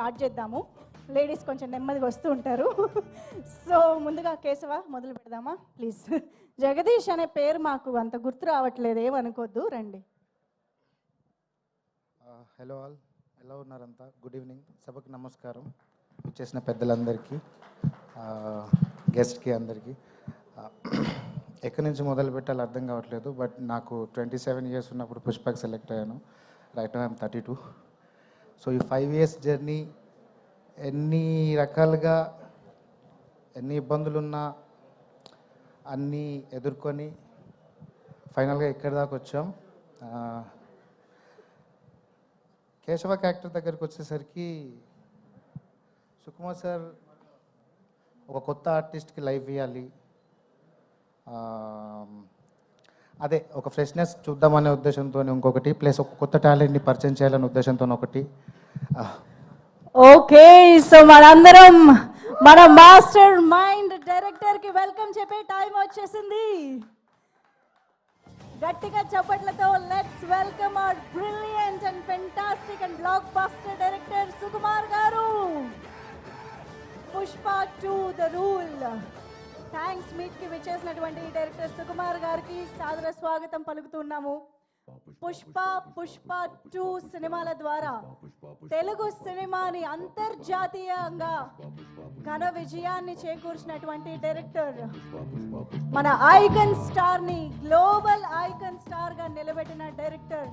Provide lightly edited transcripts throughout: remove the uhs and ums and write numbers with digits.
Start చేద్దాము. Ladies కొంచెం నెమ్మదిగా వస్తూ ఉంటారు. సో ముందుగా కేశవ మొదలు పెడదామా ప్లీజ్. జగదీష్ అనే పేరు మాకు అంత గుర్తు రావట్లేదు, ఏమనుకోద్దు, రండి. హలో ఆల్, ఎలా ఉన్నారంతా? గుడ్ ఈవినింగ్, సభకు నమస్కారం. వచ్చేసిన పెద్దలందరికీ, గెస్ట్కి అందరికీ. ఎక్కడి నుంచి మొదలు పెట్టాలో అర్థం కావట్లేదు. బట్ నాకు 27 years ఉన్నప్పుడు పుష్పకి సెలెక్ట్ అయ్యాను. Right now I'm 32. సో ఈ 5 years జర్నీ ఎన్ని రకాలుగా ఎన్ని ఇబ్బందులున్నా అన్నీ ఎదుర్కొని ఫైనల్గా ఇక్కడి దాకా వచ్చాం. కేశవ క్యారెక్టర్ దగ్గరికి వచ్చేసరికి సుకుమార్ సార్ ఒక కొత్త ఆర్టిస్ట్కి లైఫ్ ఇవ్వాలి, అదే ఒక ఫ్రెష్నెస్ చూద్దామనే ఉద్దేశంతో ఇంకొకటి, ప్లస్ ఒక కొత్త టాలెంట్ని పరిచయం చేయాలనే ఉద్దేశంతో ఒకటి. ఓకే, సో మనందరం మన మాస్టర్ మైండ్ డైరెక్టర్కి వెల్కమ్ చెప్పే టైం వచ్చేసింది. గట్టిగా చప్పట్లతో let's welcome our brilliant and fantastic and blockbuster director Sukumar garu. Pushpa 2 the rule. Thanks మీట్కి విచ్చేసినటువంటి డైరెక్టర్ సుకుమార్ గారికి సాదర స్వాగతం పలుకుతున్నాము. పుష్ప 2 సినిమాల ద్వారా తెలుగు సినిమాని అంతర్జాతీయంగా ఘన విజయాన్ని చేకూర్చినటువంటి డైరెక్టర్, మన ఐకన్ స్టార్ ని గ్లోబల్ ఐకన్ స్టార్ గా నిలబెట్టిన డైరెక్టర్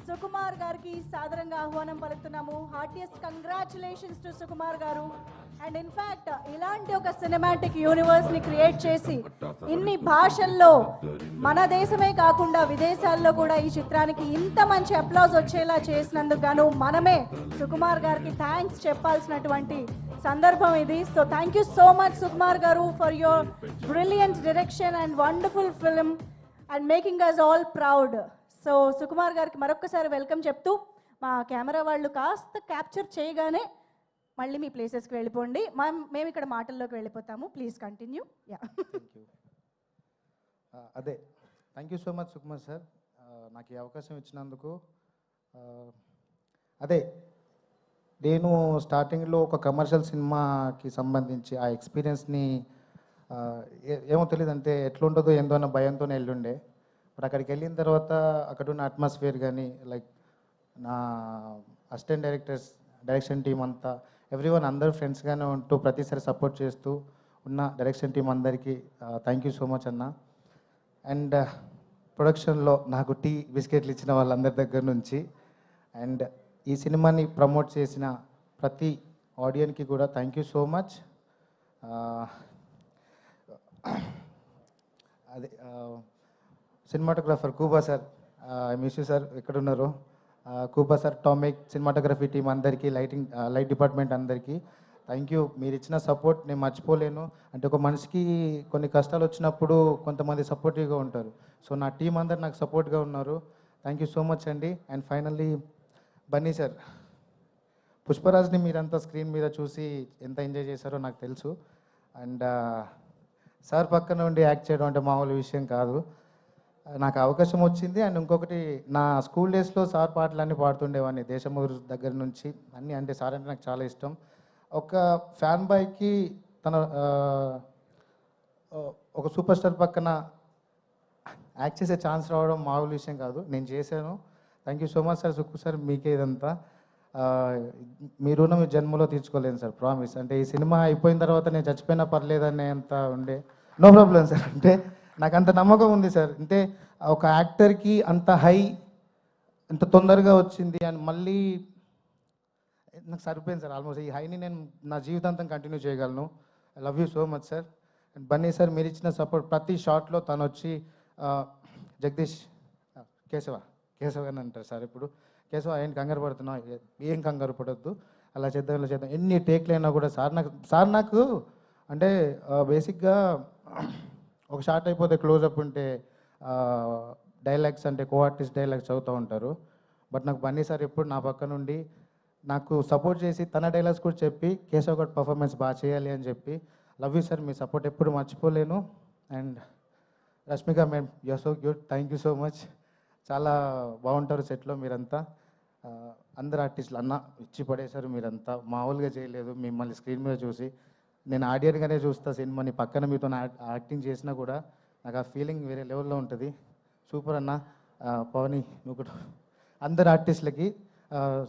సుకుమార్ గారికి సాదరంగా ఆహ్వానం పలుకుతున్నాము. హార్టియస్ట్ కంగ్రాచులేషన్స్ టు సుకుమార్ గారు. అండ్ ఇన్ఫాక్ట్ ఇలాంటి ఒక సినిమాటిక్ యూనివర్స్ ని క్రియేట్ చేసి ఇన్ని భాషల్లో మన దేశమే కాకుండా విదేశాల్లో కూడా ఈ చిత్రానికి ఇంత మంచి అప్లాజ్ వచ్చేలా చేసినందుకు గాను మనమే సుకుమార్ గారికి థ్యాంక్స్ చెప్పాల్సినటువంటి సందర్భం ఇది. So thank you so much Sukumar garu for your brilliant direction and wonderful film and making us all proud. So Sukumar గారికి మరొకసారి వెల్కమ్ చెప్తూ మా కెమెరా వాళ్ళు కాస్త క్యాప్చర్ చేయగానే మళ్ళీ మీ ప్లేసెస్కి వెళ్ళిపోండి, మేము ఇక్కడ మాటల్లోకి వెళ్ళిపోతాము. Please continue. అదే, thank you so much Sukumar sir, నాకు ఈ అవకాశం ఇచ్చినందుకు. అదే, నేను స్టార్టింగ్లో ఒక కమర్షియల్ సినిమాకి సంబంధించి ఆ ఎక్స్పీరియన్స్ని ఏమో తెలియదు, అంటే ఎట్లుంటుందో ఏందో అన్న భయంతోనే వెళ్ళుండే. బట్ అక్కడికి వెళ్ళిన తర్వాత అక్కడ ఉన్న అట్మాస్ఫియర్ కానీ, లైక్ నా అసిస్టెంట్ డైరెక్టర్స్, డైరెక్షన్ టీం అంతా, ఎవ్రీవన్ అందరూ ఫ్రెండ్స్గానే ఉంటూ ప్రతిసారి సపోర్ట్ చేస్తూ ఉన్న డైరెక్షన్ టీం అందరికీ థ్యాంక్ యూ సో మచ్ అన్న. అండ్ ప్రొడక్షన్లో నాకు టీ బిస్కెట్లు ఇచ్చిన వాళ్ళందరి దగ్గర నుంచి, అండ్ ఈ సినిమాని ప్రమోట్ చేసిన ప్రతి ఆడియన్కి కూడా థ్యాంక్ యూ సో మచ్. అదే, cinematographer కూబా sir, miss you sir, ఎక్కడున్నారు? కూబా సార్, టామిక్ సినిమాటోగ్రఫీ టీం అందరికీ, లైట్ డిపార్ట్మెంట్ అందరికీ థ్యాంక్ యూ. మీరు ఇచ్చిన సపోర్ట్ నేను మర్చిపోలేను. అంటే ఒక మనిషికి కొన్ని కష్టాలు వచ్చినప్పుడు కొంతమంది సపోర్టివ్గా ఉంటారు. సో నా టీం అందరు నాకు సపోర్ట్గా ఉన్నారు. థ్యాంక్ యూ సో మచ్ అండి. అండ్ ఫైనల్లీ బన్నీ సార్, పుష్పరాజ్ని మీరంతా స్క్రీన్ మీద చూసి ఎంత ఎంజాయ్ చేశారో నాకు తెలుసు. అండ్ సార్ పక్కన ఉండి యాక్ట్ చేయడం అంటే మామూలు విషయం కాదు. నాకు అవకాశం వచ్చింది. అండ్ ఇంకొకటి, నా స్కూల్ డేస్లో సార్ పాటలన్నీ పాడుతుండేవాడిని, దేశమూరు దగ్గర నుంచి అన్నీ. అంటే సార్ అంటే నాకు చాలా ఇష్టం. ఒక ఫ్యాన్ బాయ్కి తన ఒక సూపర్ స్టార్ పక్కన యాక్ట్ చేసే ఛాన్స్ రావడం మామూలు విషయం కాదు. నేను చేశాను. Thank you so much sir. Sukku sir, మీకే ఇదంతా. మీ రుణం మీ జన్మలో తీర్చుకోలేను సార్, ప్రామిస్. అంటే ఈ సినిమా అయిపోయిన తర్వాత నేను చచ్చిపోయినా పర్లేదనే అంత ఉండే. నో ప్రాబ్లం సార్, అంటే నాకు అంత నమ్మకం ఉంది సార్. అంటే ఒక యాక్టర్కి అంత హై అంత తొందరగా వచ్చింది అని మళ్ళీ నాకు సరిపోయింది సార్. ఆల్మోస్ట్ ఈ హైని నేను నా జీవితాంతం కంటిన్యూ చేయగలను. I love you so much sir. And Bunny sir, మీరు ఇచ్చిన సపోర్ట్ ప్రతి షాట్లో తను వచ్చి జగదీష్, కేశవ అని అంటారు సార్. ఇప్పుడు కేశవ ఏం కంగారు పడుతున్నావు, ఏం కంగారు పడొద్దు, అలా చేద్దాం ఇలా చేద్దాం, ఎన్ని టేక్లు అయినా కూడా సార్ నాకు అంటే బేసిక్గా ఒక షార్ట్ అయిపోతే క్లోజప్ ఉంటే డైలాగ్స్ అంటే కో ఆర్టిస్ట్ డైలాగ్స్ చదువుతూ ఉంటారు. బట్ నాకు బన్నీ సార్ ఎప్పుడు నా పక్క నుండి నాకు సపోర్ట్ చేసి తన డైలాగ్స్ కూడా చెప్పి కేశవ్ గౌడ్ పర్ఫార్మెన్స్ బాగా చేయాలి అని చెప్పి. లవ్ యూ సార్, మీ సపోర్ట్ ఎప్పుడు మర్చిపోలేను. And Rashmika ma'am, you are so cute, thank you so much. చాలా బాగుంటారు సెట్లో మీరంతా. అందరు ఆర్టిస్టులు అన్న ఇచ్చి పడేశారు, మీరంతా మామూలుగా చేయలేదు. మిమ్మల్ని స్క్రీన్ మీద చూసి నేను ఆడియన్గానే చూస్తా సినిమాని, పక్కన మీతో యాక్టింగ్ చేసినా కూడా నాకు ఆ ఫీలింగ్ వేరే లెవెల్లో ఉంటుంది. సూపర్ అన్న. పవని నువ్వు కూడా అందరు ఆర్టిస్టులకి,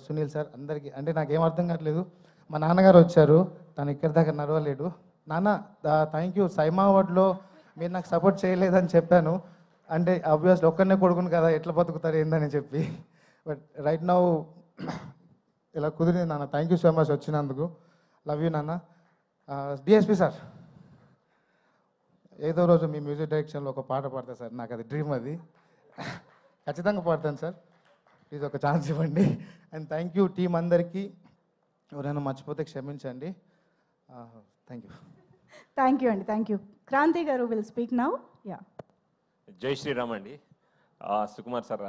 సునీల్ సార్ అందరికీ, అంటే నాకేం అర్థం కావట్లేదు. మా నాన్నగారు వచ్చారు, తను ఇక్కడి దాకా నడవలేడు. నాన్న థ్యాంక్ యూ, సైమా అవార్డులో మీరు నాకు సపోర్ట్ చేయలేదని చెప్పాను. అంటే ఆబ్వియస్లీ ఒక్కనే కొడుకును కదా, ఎట్లా బతుకుతారు ఏందని చెప్పి. బట్ రైట్ నౌ ఇలా కుదిరింది నాన్న. థ్యాంక్ యూ సో మచ్ వచ్చినందుకు. లవ్ యూ నాన్న. డిఎస్పి సార్, ఏదో రోజు మీ మ్యూజిక్ డైరెక్షన్లో ఒక పాట పాడతా సార్, నాకు అది డ్రీమ్, అది ఖచ్చితంగా పాడతాను సార్. ప్లీజ్ ఒక ఛాన్స్ ఇవ్వండి. అండ్ థ్యాంక్ యూ టీం అందరికీ. ఎవరైనా మర్చిపోతే క్షమించండి. Thank you. థ్యాంక్ యూ అండి, థ్యాంక్ యూ. క్రాంతి గారు విల్ స్పీక్ నౌ. యా. జై శ్రీరామ్ అండి. సుకుమార్ సార్